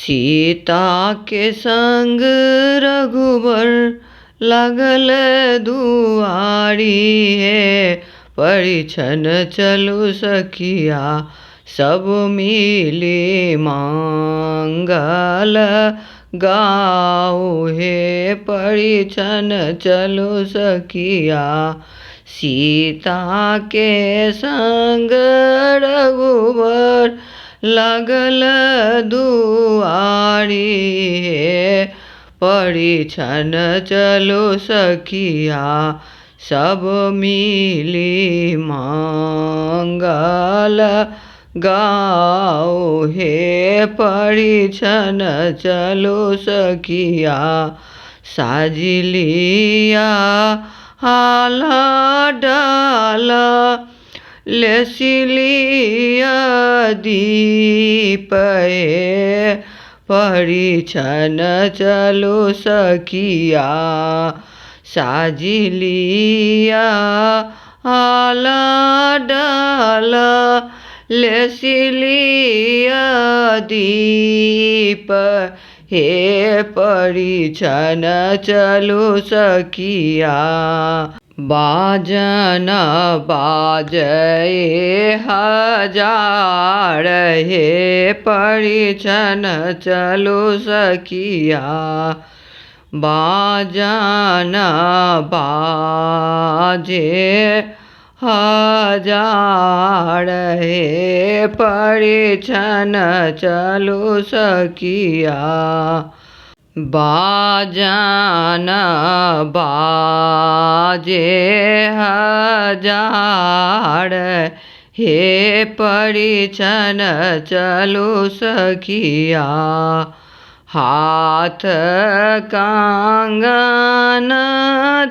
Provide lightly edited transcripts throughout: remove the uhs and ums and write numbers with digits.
सीता के संग रघुबर लागल दुआरी हे। परिछन चलु सखिया सब मिली मंगल गाओ हे। परिछन चलु सखिया सीता के संग रघुबर लागल दुआरी हे। परिछन चलु सखिया सब मिली मंगल गाओ हे। परिछन चलु सखिया साजिलिया हाला डाला लेसिलिया दीप हे। परिछन चलु सखिया साजिलिया हाला डाला लेसिलिया दीप हे। परिछन चलु सखिया बाजन बाजए हजार हे। परिछन चलु सखिया बाजन बाजे हजार हे। परिछन चलु सखिया बाजन बाजे हजार हे। परिछन चलु सखिया हाथ कंगन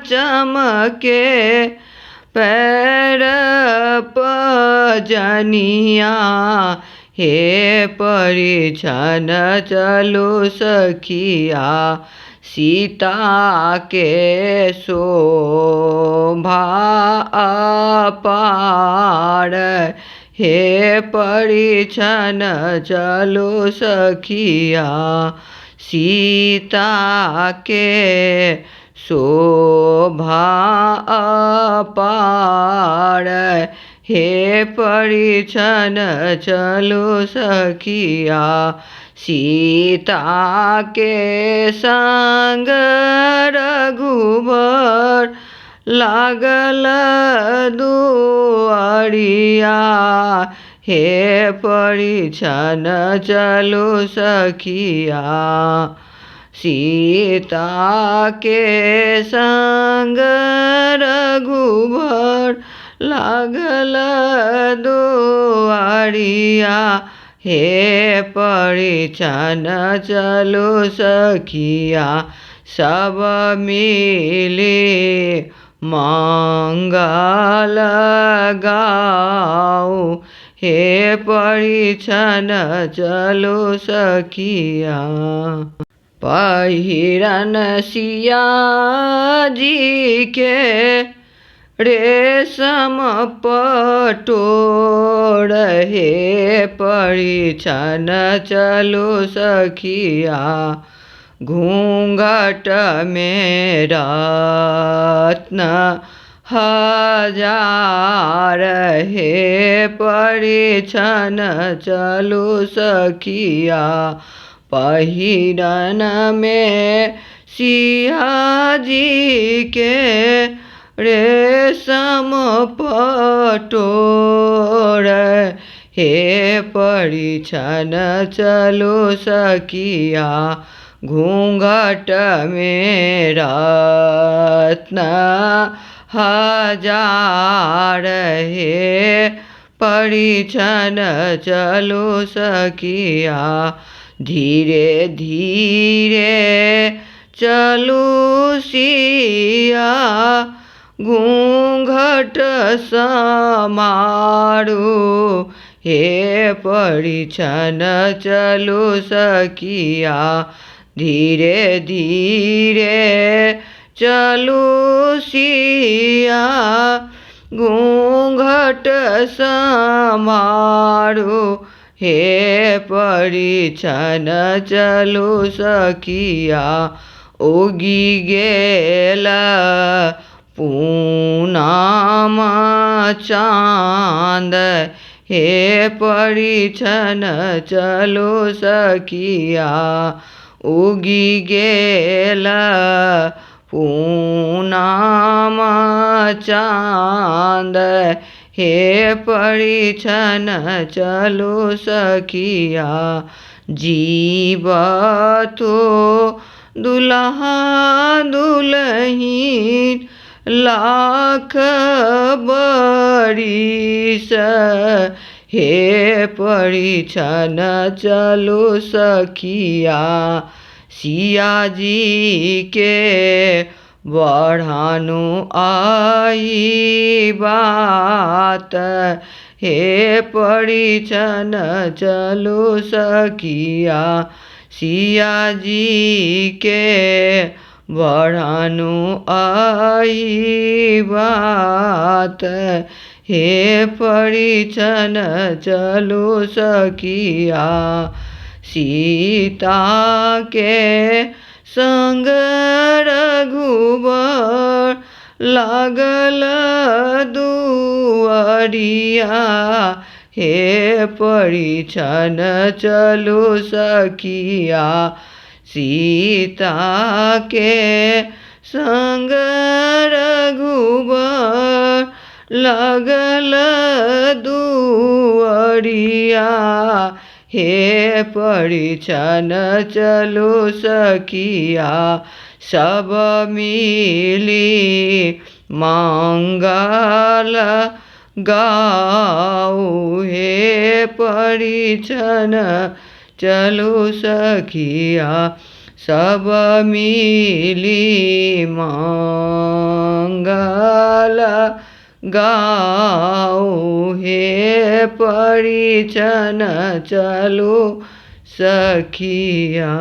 चमके पैर पजनिया हे। परिछन चलु सखिया सीता के शोभा अपार हे। परिछन चलु सखिया सीता के शोभा अपार हे। परिछन चलु सखिया सीता के संग रघुबर लागल दुआरिया हे। परिछन चलु सखिया सीता के संग रघुबर लागल दुआरिया हे। परिछन चलु सखिया सब मिली मंगल गाओ हे। परिछन चलु सखिया पहिरन सिया जी के रेशम पटोर हे। परिछन चलु सखिया घूंघट में रत्न हजार हे। परिछन चलु सखिया पहिरन में सिया जी के रेशम पटोर हे। परिछन चलु सखिया घूंघट में रत्न हजार हे। परिछन चलु सखिया धीरे धीरे चलु सिया घूंघट समारू हे। परिछन चलु सखिया धीरे धीरे चलु सिया घूंघट समारू हे परिछन चलू सखिया उगी गेला पूनम चाँद हे परिछन चलू सखिया उगी गेला पूनम चाँद हे परिछन चलू सखिया जीवतो दुल्हा दुल्हीन लाख बरिस हे परिछन चलू सखिया सिया जी के बढ़ानु आई बात हे परिछन चलू सखिया सिया जी के बढ़ानु आई बात हे परिछन चलू सखिया सीता के संग रघुबर लागल दुआरिया हे परिछन चलू सखिया सीता के संग रघुबर लागल दुआरिया हे परिछन चलू सखिया सब मिली मंगल गाऊ हे परिछन चलू सखिया सब मिली मंगल गाऊ हे परिछन चलू सखिया।